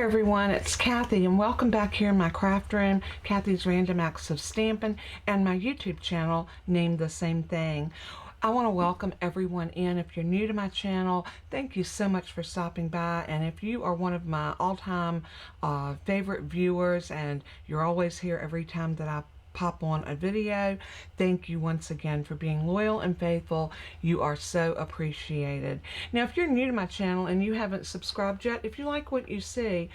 everyone, it's Kathy and welcome back here in my craft room, Kathy's Random Acts of Stampin', and my YouTube channel named the same thing. I want to welcome everyone in. If you're new to my channel, thank you so much for stopping by, and if you are one of my all-time favorite viewers and you're always here every time that I pop on a video, thank you once again for being loyal and faithful. You are so appreciated. Now, if you're new to my channel and you haven't subscribed yet, if you like what you see,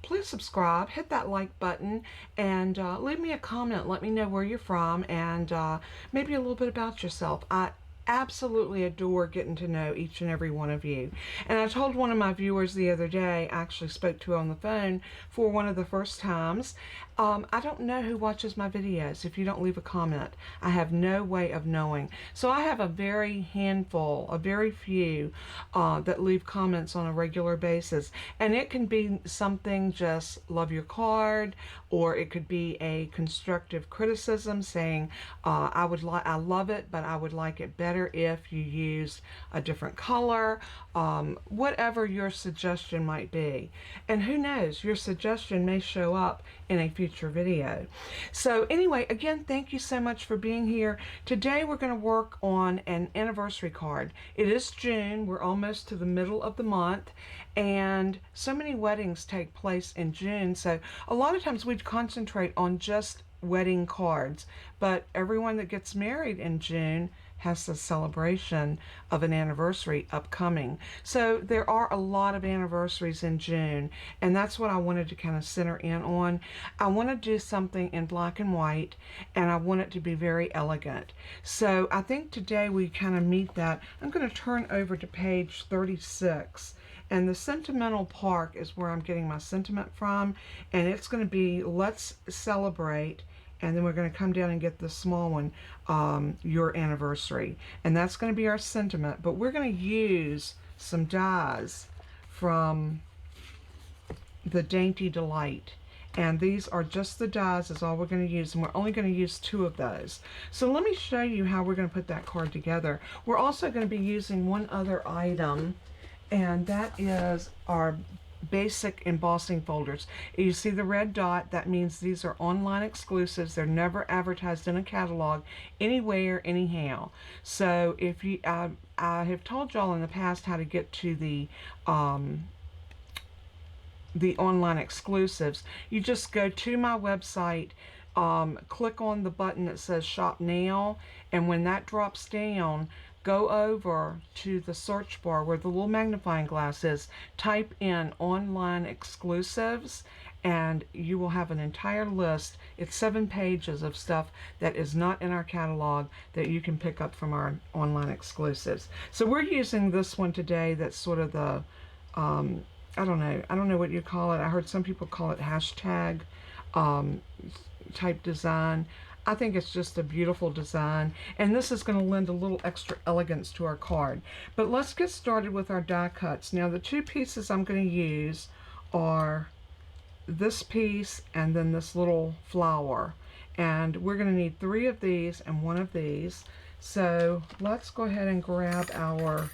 please subscribe, hit that like button, and leave me a comment. Let me know where you're from and maybe a little bit about yourself. I absolutely adore getting to know each and every one of you. And I told one of my viewers the other day, I actually spoke to her on the phone for one of the first times, I don't know who watches my videos if you don't leave a comment. I have no way of knowing. So I have a very few that leave comments on a regular basis. And it can be something just love your card, or it could be a constructive criticism saying I love it, but I would like it better if you used a different color, whatever your suggestion might be. And who knows, your suggestion may show up in a future video. So anyway, again, thank you so much for being here. Today we're going to work on an anniversary card. It is June. We're almost to the middle of the month, and so many weddings take place in June, so a lot of times we concentrate on just wedding cards, but everyone that gets married in June has a celebration of an anniversary upcoming. So there are a lot of anniversaries in June, and that's what I wanted to kind of center in on. I want to do something in black and white, and I want it to be very elegant. So I think today we kind of meet that. I'm going to turn over to page 36. And the sentimental park is where I'm getting my sentiment from, and it's going to be let's celebrate, and then we're going to come down and get the small one, your anniversary, and that's going to be our sentiment. But we're going to use some dies from the Dainty Delight, and these are just the dies is all we're going to use, and we're only going to use 2 of those. So let me show you how we're going to put that card together. We're also going to be using one other item, and that is our basic embossing folders. You see the red dot, that means these are online exclusives. They're never advertised in a catalog anywhere, anyhow. So if you I have told y'all in the past how to get to the online exclusives. You just go to my website, click on the button that says shop now, and when that drops down, go over to the search bar where the little magnifying glass is, type in online exclusives, and you will have an entire list. It's 7 pages of stuff that is not in our catalog that you can pick up from our online exclusives. So we're using this one today that's sort of the, I don't know what you call it. I heard some people call it hashtag type design. I think it's just a beautiful design, and this is going to lend a little extra elegance to our card. But let's get started with our die cuts. Now, the 2 pieces I'm going to use are this piece and then this little flower, and we're going to need 3 of these and 1 of these. So let's go ahead and grab our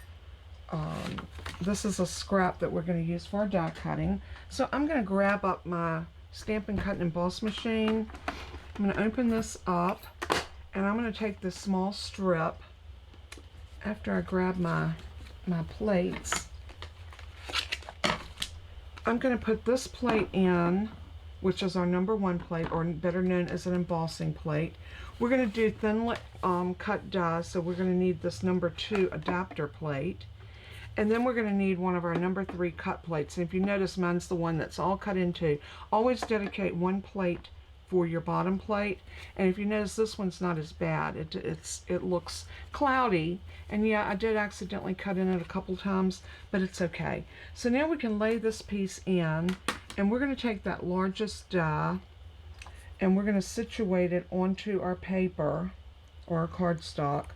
this is a scrap that we're going to use for our die cutting. So I'm going to grab up my Stampin' Cut and Emboss machine. I'm going to open this up, and I'm going to take this small strip after I grab my plates. I'm going to put this plate in, which is our number 1 plate, or better known as an embossing plate. We're going to do thin cut dies, so we're going to need this number 2 adapter plate. And then we're going to need one of our number 3 cut plates. And if you notice, mine's the one that's all cut into. Always dedicate 1 plate for your bottom plate. And if you notice, this one's not as bad. It looks cloudy, and yeah, I did accidentally cut in it a couple times, but it's okay. So now we can lay this piece in, and we're going to take that largest die and we're going to situate it onto our paper or our cardstock,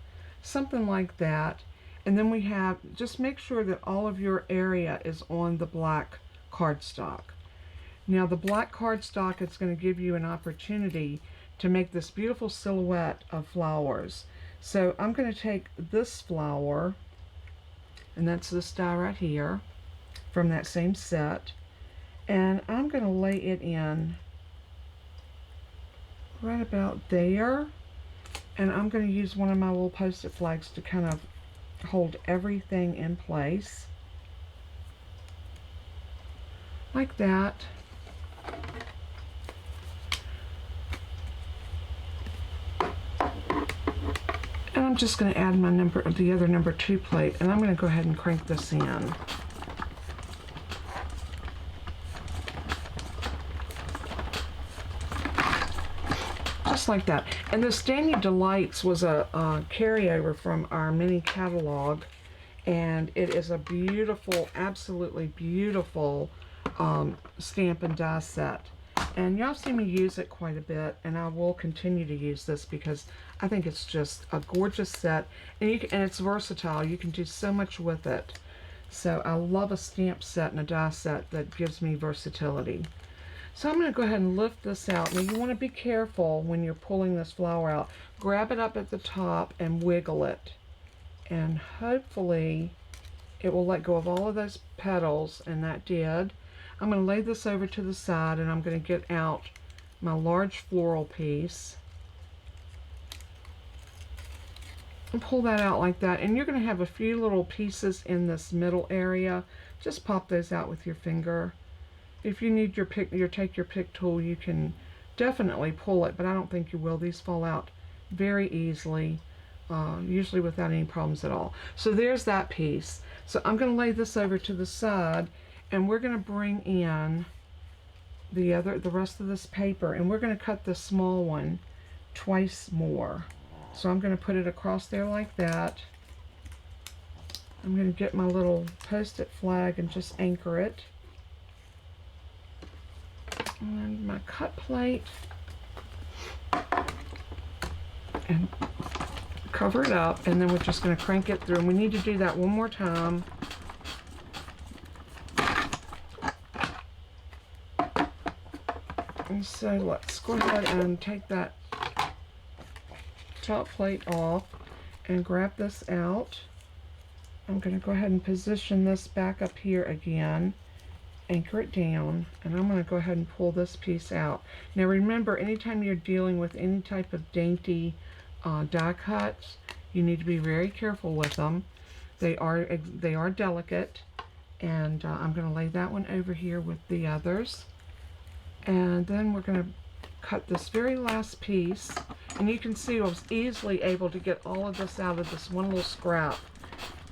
something like that. And then we have, just make sure that all of your area is on the black cardstock. Now, the black cardstock is going to give you an opportunity to make this beautiful silhouette of flowers. So I'm going to take this flower, and that's this die right here from that same set, And I'm going to lay it in right about there. And I'm going to use one of my little Post-it flags to kind of hold everything in place. Like that. And I'm just going to add my the other number 2 plate, and I'm going to go ahead and crank this in. Just like that. And this Dainty Delights was a carryover from our mini catalog, and it is a beautiful, absolutely beautiful Stampin' Die set. And y'all see me use it quite a bit, and I will continue to use this because I think it's just a gorgeous set, and it's versatile. You can do so much with it. So I love a stamp set and a die set that gives me versatility. So I'm going to go ahead and lift this out. Now you want to be careful when you're pulling this flower out. Grab it up at the top and wiggle it. And hopefully it will let go of all of those petals, and that did. I'm going to lay this over to the side, and I'm going to get out my large floral piece. And pull that out like that. And you're going to have a few little pieces in this middle area. Just pop those out with your finger. If you need take your pick tool, you can definitely pull it, but I don't think you will. These fall out very easily, usually without any problems at all. So there's that piece. So I'm going to lay this over to the side, and we're going to bring in the rest of this paper, and we're going to cut the small one twice more. So I'm going to put it across there like that. I'm going to get my little Post-it flag and just anchor it. And my cut plate, and cover it up, and then we're just going to crank it through. And we need to do that one more time. And so let's go ahead and take that top plate off and grab this out. I'm going to go ahead and position this back up here again, anchor it down, and I'm going to go ahead and pull this piece out. Now remember, anytime you're dealing with any type of dainty die cuts, you need to be very careful with them. They are delicate, and I'm going to lay that one over here with the others. And then we're going to cut this very last piece, and you can see I was easily able to get all of this out of this one little scrap.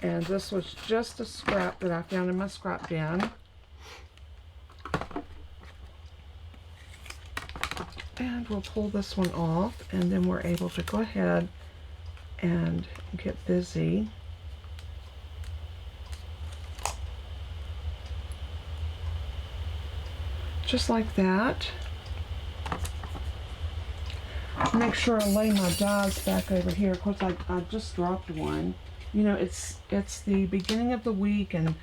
And this was just a scrap that I found in my scrap bin. And we'll pull this one off, and then we're able to go ahead and get busy. Just like that. Make sure I lay my dies back over here. Of course, I just dropped one. You know, it's the beginning of the week, and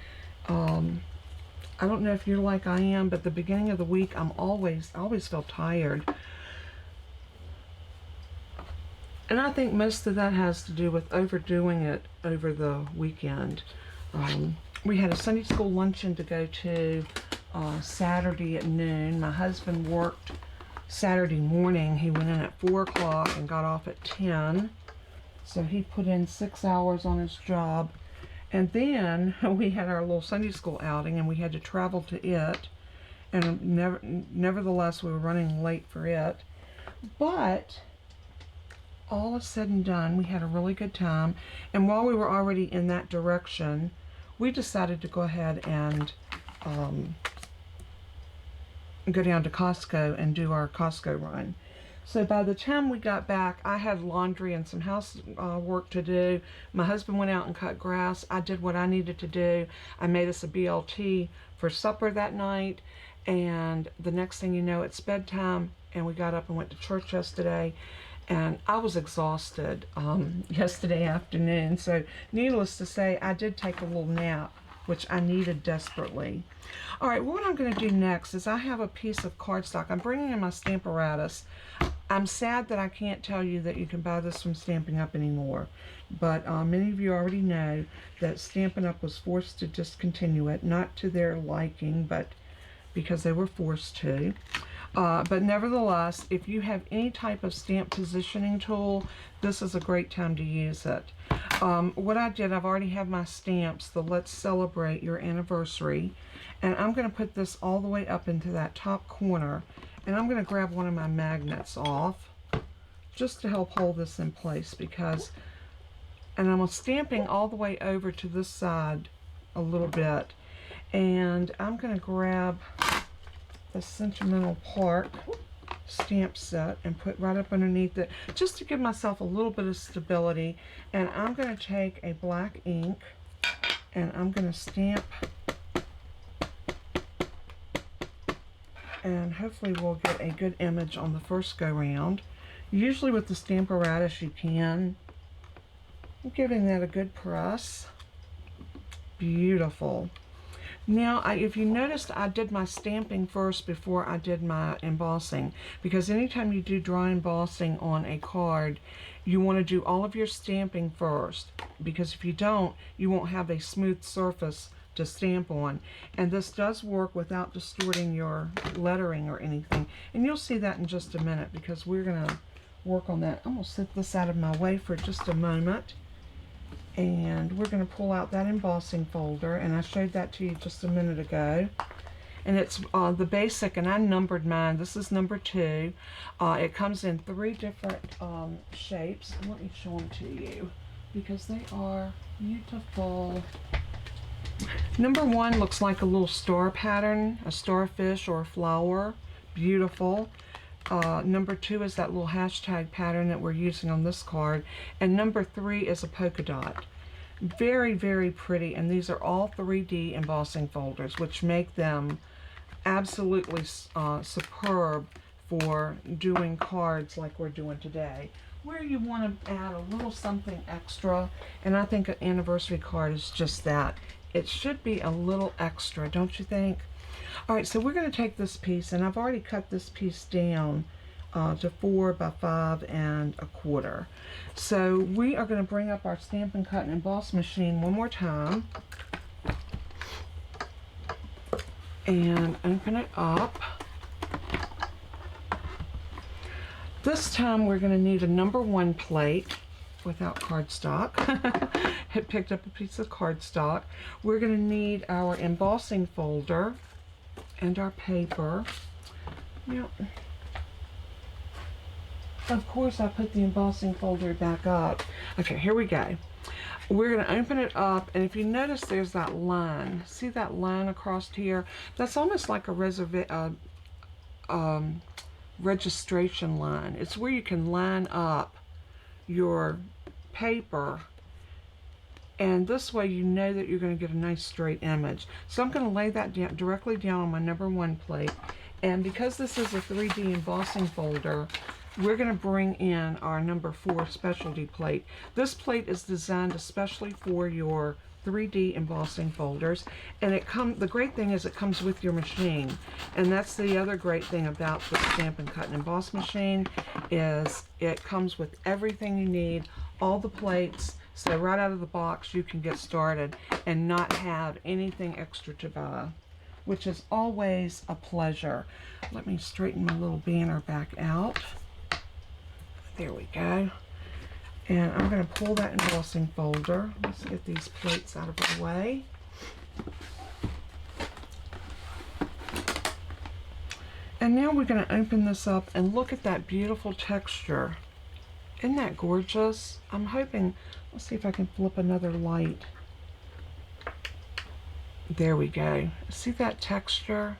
I don't know if you're like I am, but the beginning of the week, I always feel tired. And I think most of that has to do with overdoing it over the weekend. We had a Sunday school luncheon to go to Saturday at noon. My husband worked Saturday morning. He went in at 4 o'clock and got off at 10. So he put in 6 hours on his job. And then we had our little Sunday school outing, and we had to travel to it. And nevertheless, we were running late for it. But all is said and done, we had a really good time. And while we were already in that direction, we decided to go ahead and go down to Costco and do our Costco run. So by the time we got back, I had laundry and some house work to do. My husband went out and cut grass. I did what I needed to do. I made us a BLT for supper that night. And the next thing you know, it's bedtime. And we got up and went to church yesterday. And I was exhausted yesterday afternoon. So needless to say, I did take a little nap, which I needed desperately. All right, what I'm going to do next is I have a piece of cardstock. I'm bringing in my Stamparatus. I'm sad that I can't tell you that you can buy this from Stampin' Up! Anymore, but many of you already know that Stampin' Up! Was forced to discontinue it, not to their liking, but because they were forced to. But nevertheless, if you have any type of stamp positioning tool, this is a great time to use it. What I did, I've already have my stamps, the Let's Celebrate Your Anniversary, and I'm going to put this all the way up into that top corner, and I'm going to grab one of my magnets off just to help hold this in place, because, and I'm stamping all the way over to this side a little bit, and I'm going to grab the Sentimental Park stamp set and put right up underneath it, just to give myself a little bit of stability. And I'm going to take a black ink and I'm going to stamp, and hopefully we'll get a good image on the first go round. Usually with the Stamparatus you can. I'm giving that a good press. Beautiful. Now, if you noticed, I did my stamping first before I did my embossing, because anytime you do dry embossing on a card, you want to do all of your stamping first, because if you don't, you won't have a smooth surface to stamp on. And this does work without distorting your lettering or anything. And you'll see that in just a minute, because we're going to work on that. I'm going to set this out of my way for just a moment. And we're going to pull out that embossing folder, and I showed that to you just a minute ago. And it's the basic, and I numbered mine. This is number 2. It comes in 3 different shapes. Let me show them to you because they are beautiful. Number 1 looks like a little star pattern, a starfish or a flower. Beautiful. Number 2 is that little hashtag pattern that we're using on this card, and number 3 is a polka dot. Very, very pretty, and these are all 3D embossing folders, which make them absolutely superb for doing cards like we're doing today, where you want to add a little something extra. And I think an anniversary card is just that. It should be a little extra, don't you think? Alright, so we're going to take this piece, and I've already cut this piece down to 4 by 5 1/4. So we are going to bring up our Stampin' Cut and Emboss machine one more time and open it up. This time we're going to need a number 1 plate without cardstock. I picked up a piece of cardstock. We're going to need our embossing folder and our paper. Now, of course, I put the embossing folder back up. Okay, here we go. We're going to open it up, and if you notice, there's that line. See that line across here? That's almost like a registration line. It's where you can line up your paper, and this way you know that you're going to get a nice straight image. So I'm going to lay that down, directly down on my number 1 plate, and because this is a 3D embossing folder, we're going to bring in our number 4 specialty plate. This plate is designed especially for your 3D embossing folders, and the great thing is it comes with your machine. And that's the other great thing about the Stampin' Cut and Emboss machine, is it comes with everything you need, all the plates, so right out of the box you can get started and not have anything extra to buy, which is always a pleasure. Let me straighten my little banner back out. There we go. And I'm going to pull that embossing folder. Let's get these plates out of the way. And now we're going to open this up and look at that beautiful texture. Isn't that gorgeous? I'm hoping, let's see if I can flip another light. There we go. See that texture?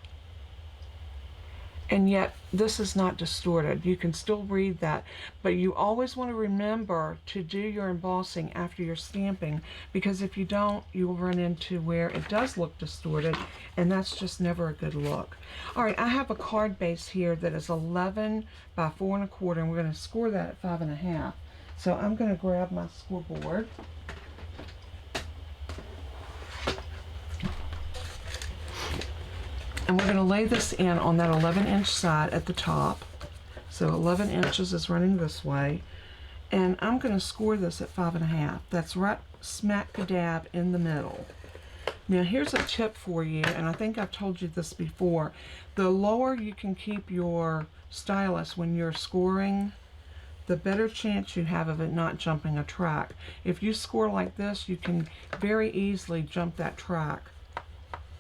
And yet this is not distorted. You can still read that, but you always want to remember to do your embossing after your stamping, because if you don't, you will run into where it does look distorted, and that's just never a good look. Alright, I have a card base here that is 11 by 4 1/4, and we're going to score that at 5 1/2. So I'm going to grab my scoreboard. And we're going to lay this in on that 11-inch side at the top. So 11 inches is running this way. And I'm going to score this at 5 1/2. That's right smack dab in the middle. Now here's a tip for you, and I think I've told you this before. The lower you can keep your stylus when you're scoring, the better chance you have of it not jumping a track. If you score like this, you can very easily jump that track,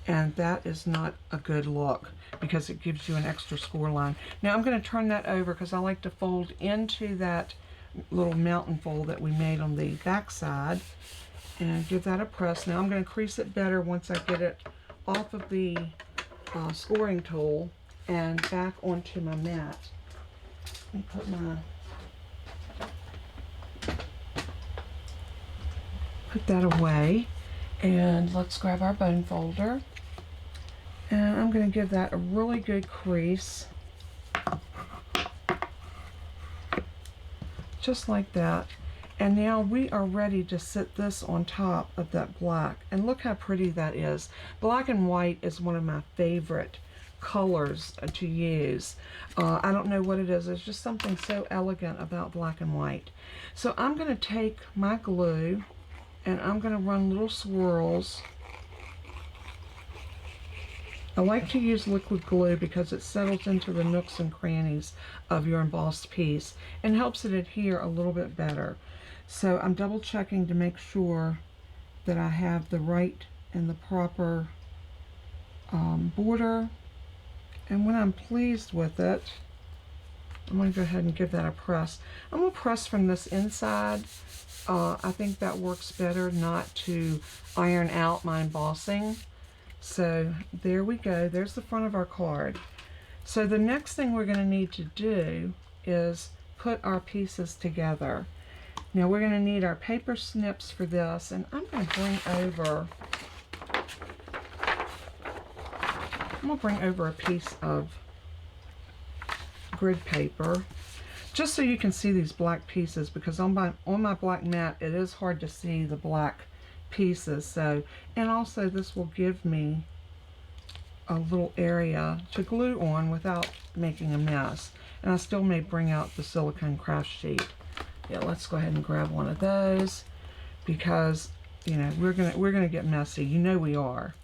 and that is not a good look because it gives you an extra score line. Now I'm going to turn that over because I like to fold into that little mountain fold that we made on the back side and give that a press. Now I'm going to crease it better once I get it off of the scoring tool and back onto my mat. Let me put that away, and let's grab our bone folder, and I'm going to give that a really good crease, just like that. And now we are ready to sit this on top of that black, and look how pretty that is. Black and white is one of my favorite colors to use. I don't know what it is. It's just something so elegant about black and white. So I'm going to take my glue and I'm going to run little swirls. I like to use liquid glue because it settles into the nooks and crannies of your embossed piece and helps it adhere a little bit better. So I'm double checking to make sure that I have the right and the proper border. And when I'm pleased with it, I'm going to go ahead and give that a press. I'm going to press from this inside. I think that works better, not to iron out my embossing. So there we go. There's the front of our card. So the next thing we're going to need to do is put our pieces together. Now we're going to need our paper snips for this, and I'm going to bring over a piece of grid paper just so you can see these black pieces, because on my black mat it is hard to see the black pieces. So, and also this will give me a little area to glue on without making a mess, and I still may bring out the silicone craft sheet. Yeah, let's go ahead and grab one of those, because you know we're gonna get messy. You know we are.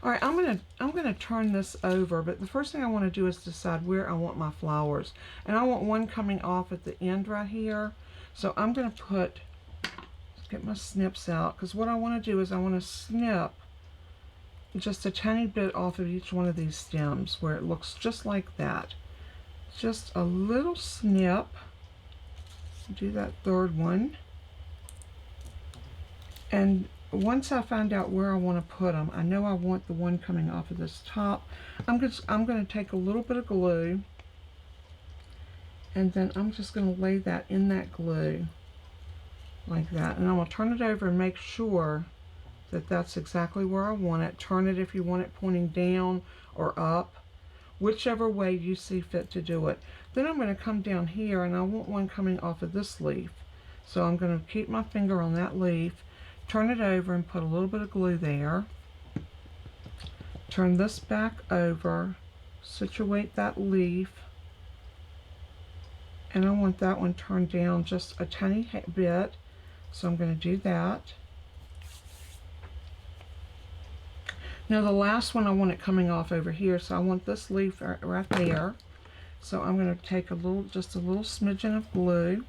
All right, I'm gonna turn this over, but the first thing I want to do is decide where I want my flowers, and I want one coming off at the end right here. So I'm gonna get my snips out, because what I want to do is I want to snip just a tiny bit off of each one of these stems where it looks just like that. Just a little snip. Do that third one, and once I find out where I want to put them, I know I want the one coming off of this top. I'm going to take a little bit of glue, and then I'm just going to lay that in that glue like that, and I'm going to turn it over and make sure that that's exactly where I want it. Turn it if you want it pointing down or up, whichever way you see fit to do it. Then I'm going to come down here, and I want one coming off of this leaf. So I'm going to keep my finger on that leaf, turn it over and put a little bit of glue there. Turn this back over, situate that leaf, and I want that one turned down just a tiny bit, so I'm going to do that. Now the last one, I want it coming off over here, so I want this leaf right there. So I'm going to take just a little smidgen of glue,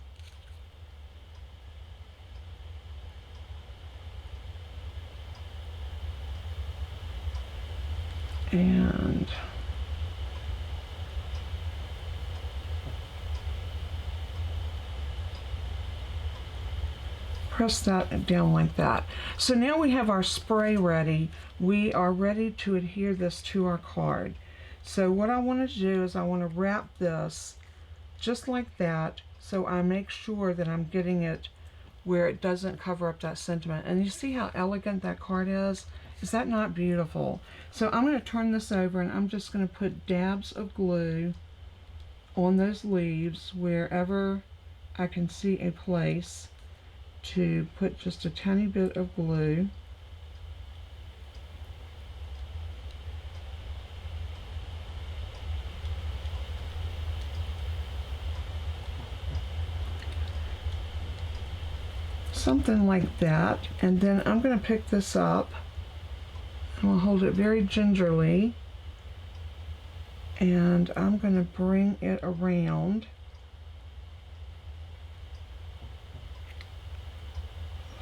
and press that down like that. So now we have our spray ready. We are ready to adhere this to our card. So what I want to do is I want to wrap this just like that, so I make sure that I'm getting it where it doesn't cover up that sentiment. And you see how elegant that card is? Is that not beautiful? So I'm going to turn this over, and I'm just going to put dabs of glue on those leaves wherever I can see a place to put just a tiny bit of glue. Something like that. And then I'm going to pick this up I'm going to hold it very gingerly, and I'm going to bring it around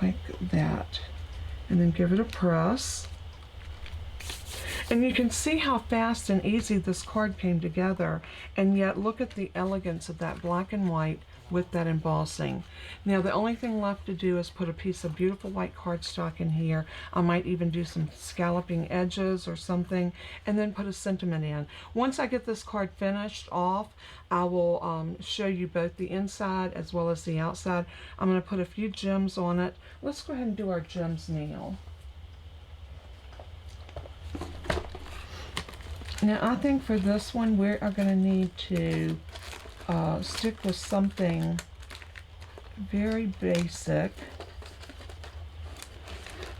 like that, and then give it a press. And you can see how fast and easy this card came together, and yet look at the elegance of that black and white with that embossing. Now the only thing left to do is put a piece of beautiful white cardstock in here. I might even do some scalloping edges or something, and then put a sentiment in. Once I get this card finished off, I will show you both the inside as well as the outside. I'm going to put a few gems on it. Let's go ahead and do our gems now. Now I think for this one we are going to need to stick with something very basic.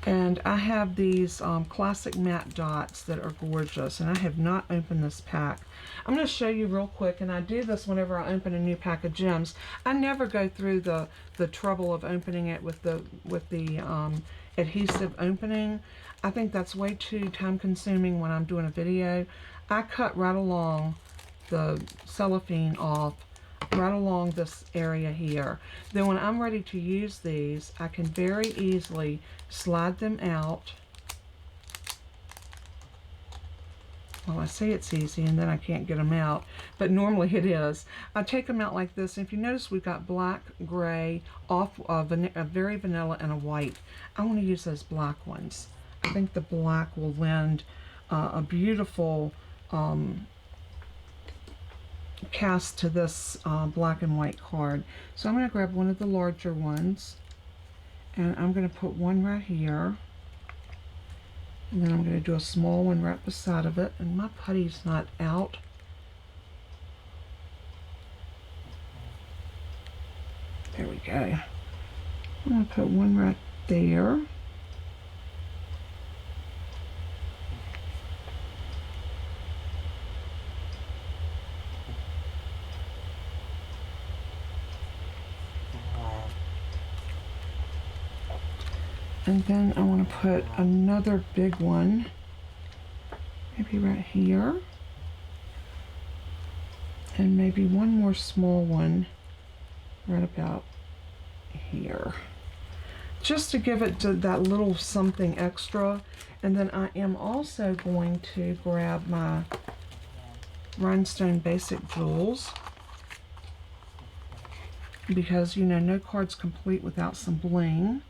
And I have these classic matte dots that are gorgeous, and I have not opened this pack. I'm going to show you real quick, and I do this whenever I open a new pack of gems. I never go through the trouble of opening it with the adhesive opening. I think that's way too time consuming when I'm doing a video. I cut right along the cellophane off, right along this area here. Then when I'm ready to use these, I can very easily slide them out. Well, I say it's easy and then I can't get them out, but normally it is. I take them out like this. If you notice, we've got black, gray, off a very vanilla, and a white. I want to use those black ones. I think the black will lend a beautiful cast to this black and white card. So I'm going to grab one of the larger ones, and I'm going to put one right here, and then I'm going to do a small one right beside of it. And my putty's not out. There we go. I'm going to put one right there. And then I want to put another big one, maybe right here, and maybe one more small one right about here, just to give it that little something extra. And then I am also going to grab my Rhinestone Basic Jewels, because you know no card's complete without some bling.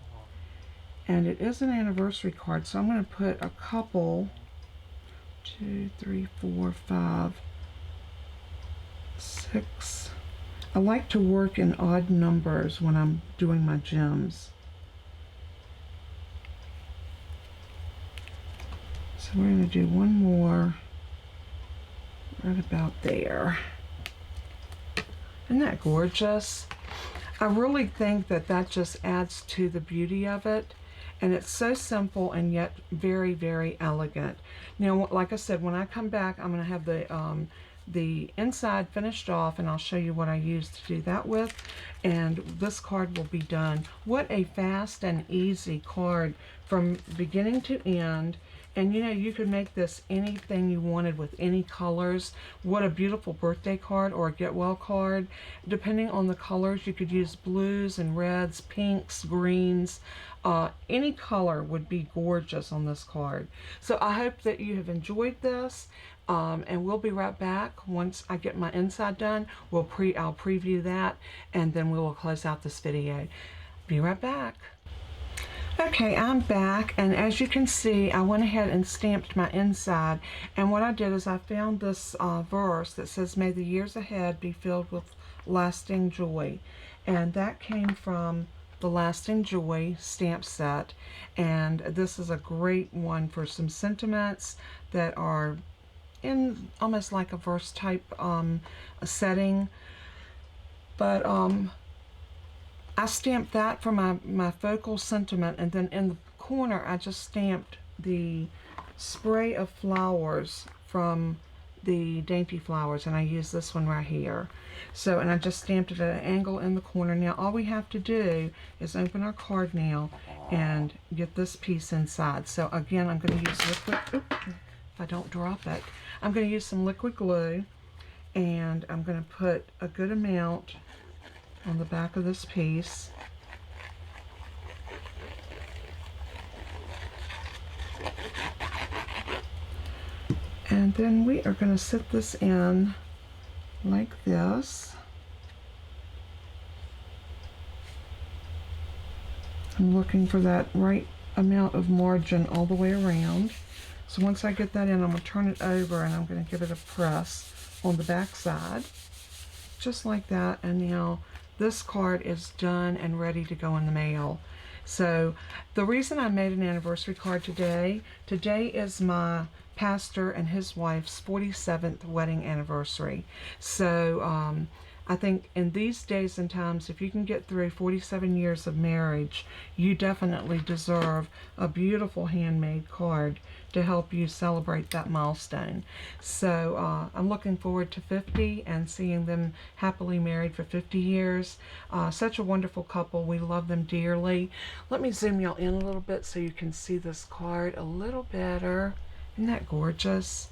And it is an anniversary card, so I'm going to put a couple, 2, 3, 4, 5, 6. I like to work in odd numbers when I'm doing my gems. So we're going to do one more right about there. Isn't that gorgeous? I really think that that just adds to the beauty of it. And it's so simple and yet very, very elegant. Now, like I said, when I come back, I'm going to have the inside finished off, and I'll show you what I used to do that with. And this card will be done. What a fast and easy card from beginning to end. And you know, you could make this anything you wanted with any colors. What a beautiful birthday card or a get well card. Depending on the colors, you could use blues and reds, pinks, greens. Any color would be gorgeous on this card. So I hope that you have enjoyed this. And we'll be right back. Once I get my inside done, I'll preview that, and then we will close out this video. Be right back. Okay, I'm back, and as you can see, I went ahead and stamped my inside. And what I did is I found this verse that says, "May the years ahead be filled with lasting joy." And that came from the Lasting Joy stamp set. And this is a great one for some sentiments that are in almost like a verse type setting. But I stamped that for my focal sentiment, and then in the corner I just stamped the spray of flowers from the Dainty flowers, and I use this one right here. So, and I just stamped it at an angle in the corner. Now all we have to do is open our card now and get this piece inside. So again, I'm going to use liquid, if I don't drop it, I'm going to use some liquid glue, and I'm going to put a good amount on the back of this piece. And then we are going to set this in like this. I'm looking for that right amount of margin all the way around. So once I get that in, I'm going to turn it over and I'm going to give it a press on the back side, just like that. And now this card is done and ready to go in the mail. So the reason I made an anniversary card today is my pastor and his wife's 47th wedding anniversary. So I think in these days and times, if you can get through 47 years of marriage, you definitely deserve a beautiful handmade card to help you celebrate that milestone. So I'm looking forward to 50 and seeing them happily married for 50 years. Such a wonderful couple. We love them dearly. Let me zoom y'all in a little bit so you can see this card a little better. Isn't that gorgeous?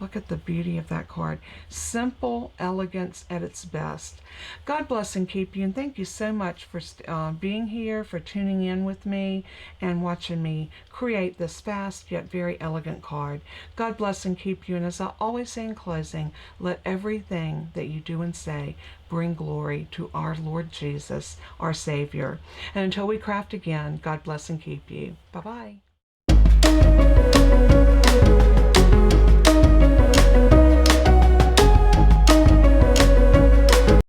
Look at the beauty of that card. Simple elegance at its best. God bless and keep you, and thank you so much for being here, for tuning in with me and watching me create this fast yet very elegant card. God bless and keep you, and as I always say in closing, let everything that you do and say bring glory to our Lord Jesus, our Savior. And until we craft again, God bless and keep you. Bye-bye.